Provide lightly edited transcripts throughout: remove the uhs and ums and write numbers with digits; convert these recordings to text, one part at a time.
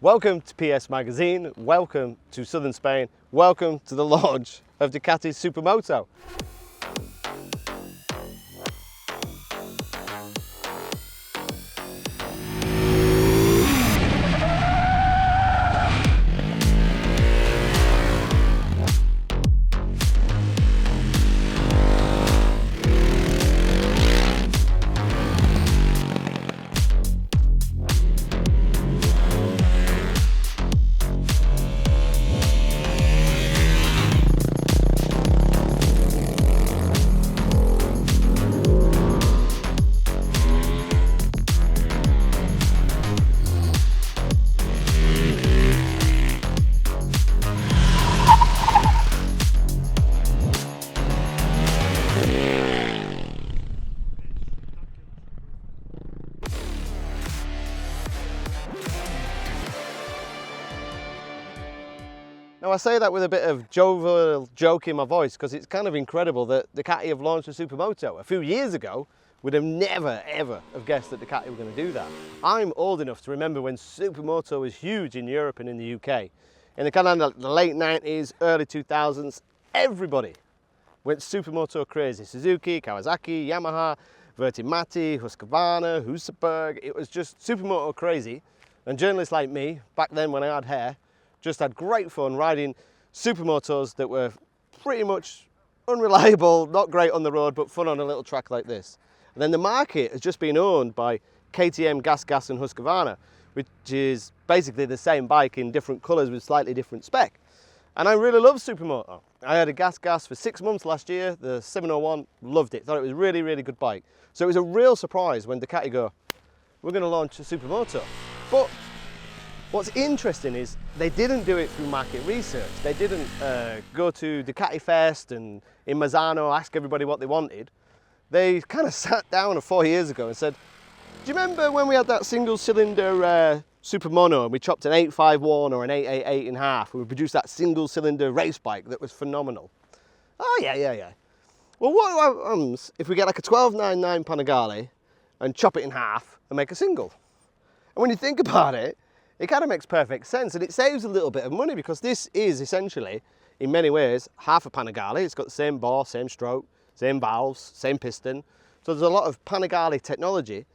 Welcome to PS Magazine, welcome to Southern Spain, welcome to the launch of Ducati's Supermoto. Now I say that with a bit of jovial joke in my voice because it's kind of incredible that Ducati have launched a Supermoto. A few years ago, we'd have never ever have guessed that Ducati were going to do that. I'm old enough to remember when Supermoto was huge in Europe and in the UK. In the kind of the late 90s, early 2000s, everybody went Supermoto crazy. Suzuki, Kawasaki, Yamaha, Vertimati, Husqvarna, Husaberg. It was just Supermoto crazy. And journalists like me, back then when I had hair, just had great fun riding supermotos that were pretty much unreliable, not great on the road, but fun on a little track like this. And then the market has just been owned by KTM, Gas, and Husqvarna, which is basically the same bike in different colours with slightly different spec. And I really love Supermoto. I had a Gas for 6 months last year, the 701, loved it, thought it was a really, really good bike. So it was a real surprise when Ducati go, we're going to launch a Supermoto. But what's interesting is they didn't do it through market research. They didn't go to Ducati Fest and in Mazzano ask everybody what they wanted. They kind of sat down 4 years ago and said, do you remember when we had that single cylinder Supermoto and we chopped an 851 or an 888 in half and we produced that single cylinder race bike that was phenomenal? Oh yeah. Well, what happens if we get like a 1299 Panigale and chop it in half and make a single? And when you think about it, it kind of makes perfect sense, and it saves a little bit of money because this is essentially, in many ways, half a Panigale. It's got the same bore, same stroke, same valves, same piston. So there's a lot of Panigale technology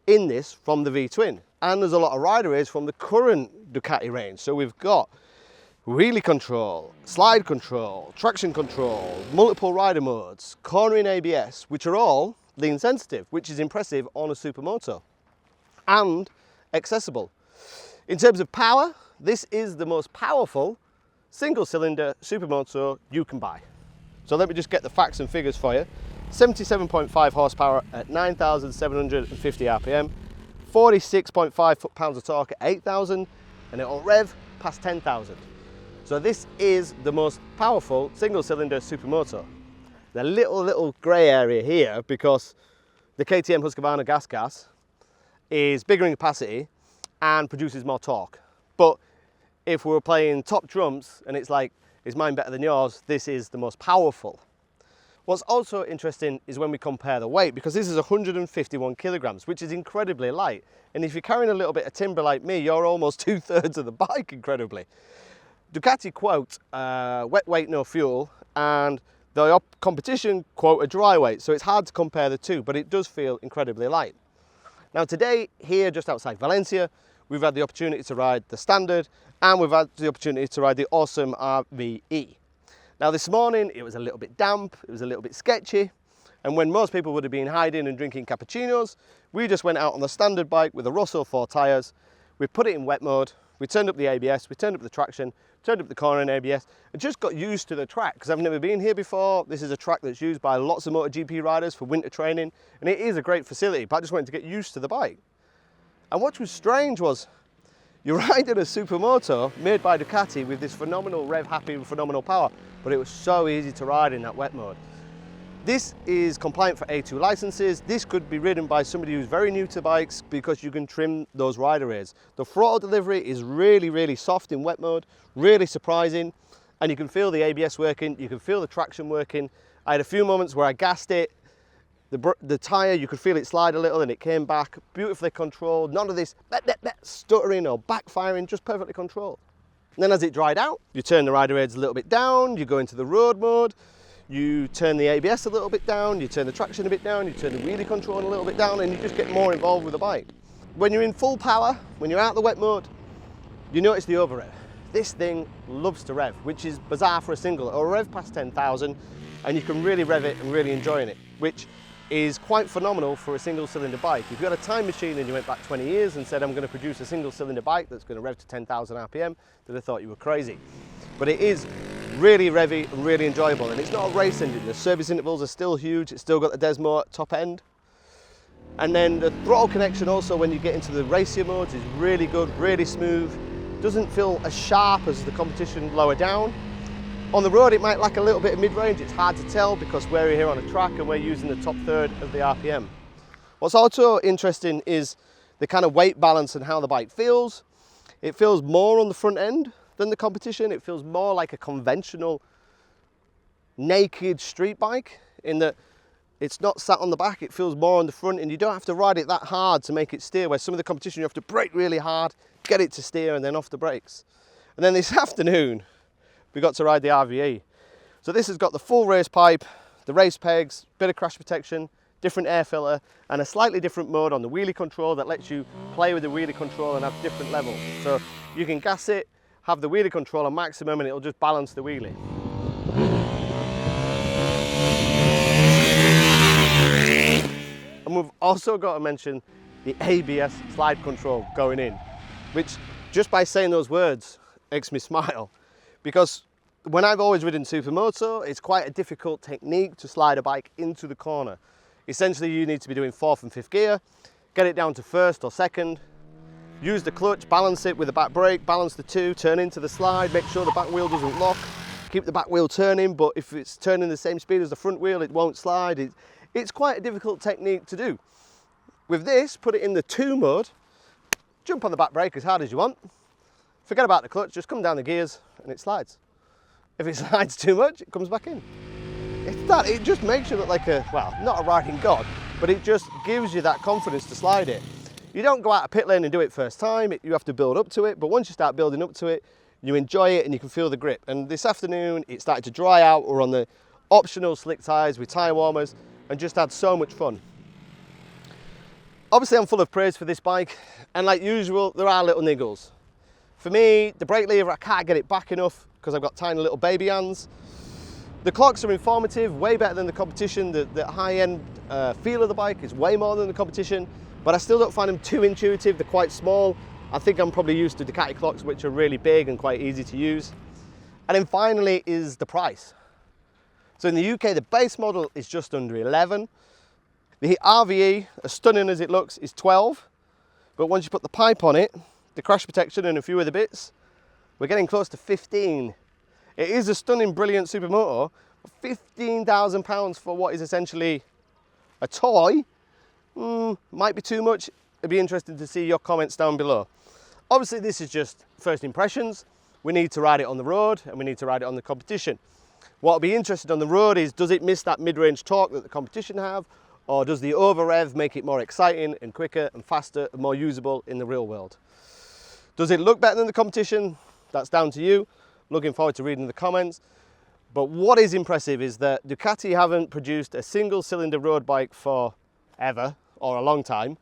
in this from the V-twin, and there's a lot of rider aids from the current Ducati range. So we've got wheelie control, slide control, traction control, multiple rider modes, cornering ABS, which are all lean sensitive, which is impressive on a Supermoto, and accessible. In terms of power, this is the most powerful single-cylinder Supermoto you can buy. So let me just get the facts and figures for you. 77.5 horsepower at 9,750 RPM, 46.5 foot-pounds of torque at 8,000, and it'll rev past 10,000. So this is the most powerful single-cylinder Supermoto. The little grey area here, because the KTM Husqvarna Gas is bigger in capacity and produces more torque. But if we were playing top trumps and it's like, is mine better than yours, this is the most powerful. What's also interesting is when we compare the weight, because this is 151 kilograms, which is incredibly light. And if you're carrying a little bit of timber like me, you're almost 2/3 of the bike, incredibly. Ducati quote wet weight, no fuel, and the competition quote a dry weight. So it's hard to compare the two, but it does feel incredibly light. Now today, here just outside Valencia, we've had the opportunity to ride the Standard and we've had the opportunity to ride the awesome RVE. Now this morning, it was a little bit damp, it was a little bit sketchy, and when most people would have been hiding and drinking cappuccinos, we just went out on the Standard bike with the Russell 4 tyres, we put it in wet mode, we turned up the ABS, we turned up the traction, turned up the cornering ABS, and just got used to the track because I've never been here before. This is a track that's used by lots of MotoGP riders for winter training, and it is a great facility, but I just wanted to get used to the bike. And what was strange was, you're riding a Supermoto made by Ducati with this phenomenal rev-happy and phenomenal power, but it was so easy to ride in that wet mode. This is compliant for A2 licenses. This could be ridden by somebody who's very new to bikes because you can trim those rider aids. The throttle delivery is really soft in wet mode, really surprising, and you can feel the ABS working, you can feel the traction working. I had a few moments where I gassed it, The tyre, you could feel it slide a little and it came back, beautifully controlled, none of this stuttering or backfiring, just perfectly controlled. And then as it dried out, you turn the rider aids a little bit down, you go into the road mode, you turn the ABS a little bit down, you turn the traction a bit down, you turn the wheelie control a little bit down, and you just get more involved with the bike. When you're in full power, when you're out the wet mode, you notice the over rev. This thing loves to rev, which is bizarre for a single. It'll rev past 10,000 and you can really rev it and really enjoy it, which is quite phenomenal for a single cylinder bike. If you had a time machine and you went back 20 years and said, I'm going to produce a single cylinder bike that's going to rev to 10,000 RPM, they'd have thought you were crazy. But it is really revvy and really enjoyable, and it's not a race engine. The service intervals are still huge. It's still got the Desmo top end. And then the throttle connection also when you get into the racier modes is really good, really smooth. Doesn't feel as sharp as the competition lower down. On the road it might lack a little bit of mid-range, it's hard to tell because we're here on a track and we're using the top third of the RPM. What's also interesting is the kind of weight balance and how the bike feels. It feels more on the front end than the competition. It feels more like a conventional naked street bike in that it's not sat on the back, it feels more on the front, and you don't have to ride it that hard to make it steer, where some of the competition you have to brake really hard, get it to steer and then off the brakes. And then this afternoon, we got to ride the RVE. So this has got the full race pipe, the race pegs, bit of crash protection, different air filter, and a slightly different mode on the wheelie control that lets you play with the wheelie control and have different levels. So you can gas it, have the wheelie control on maximum, and it'll just balance the wheelie. And we've also got to mention the ABS slide control going in, which just by saying those words makes me smile, because when I've always ridden Supermoto, it's quite a difficult technique to slide a bike into the corner. Essentially, you need to be doing 4th and 5th gear, get it down to 1st or 2nd, use the clutch, balance it with the back brake, balance the two, turn into the slide, make sure the back wheel doesn't lock, keep the back wheel turning, but if it's turning the same speed as the front wheel, it won't slide. It's quite a difficult technique to do. With this, put it in the 2 mode, jump on the back brake as hard as you want, forget about the clutch, just come down the gears and it slides. If it slides too much, it comes back in. It just makes you look like a, well, not a riding god, but it just gives you that confidence to slide it. You don't go out of pit lane and do it first time, you have to build up to it, but once you start building up to it, you enjoy it and you can feel the grip. And this afternoon, it started to dry out. We're on the optional slick tyres with tyre warmers and just had so much fun. Obviously, I'm full of praise for this bike, and like usual, there are little niggles. For me, the brake lever, I can't get it back enough because I've got tiny little baby hands. The clocks are informative, way better than the competition. The high-end feel of the bike is way more than the competition, but I still don't find them too intuitive. They're quite small. I think I'm probably used to Ducati clocks, which are really big and quite easy to use. And then finally is the price. So in the UK, the base model is just under 11. The RVE, as stunning as it looks, is 12. But once you put the pipe on it, the crash protection and a few other bits, we're getting close to 15. It is a stunning, brilliant Supermoto, but £15,000 for what is essentially a toy, might be too much. It'd be interesting to see your comments down below. Obviously, this is just first impressions. We need to ride it on the road and we need to ride it on the competition. What'll be interesting on the road is, does it miss that mid-range torque that the competition have, or does the over rev make it more exciting and quicker and faster and more usable in the real world? Does it look better than the competition? That's down to you. Looking forward to reading the comments. But what is impressive is that Ducati haven't produced a single cylinder road bike for ever, or a long time.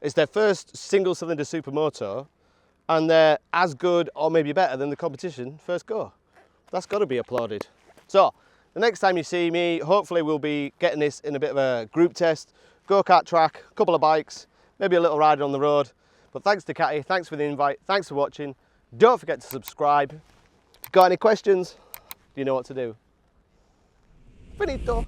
It's their first single cylinder Supermoto, and they're as good or maybe better than the competition first go. That's got to be applauded. So the next time you see me, hopefully we'll be getting this in a bit of a group test, go-kart track, a couple of bikes, maybe a little ride on the road. But thanks Ducati, thanks for the invite, thanks for watching. Don't forget to subscribe. If you've got any questions, you know what to do. Finito.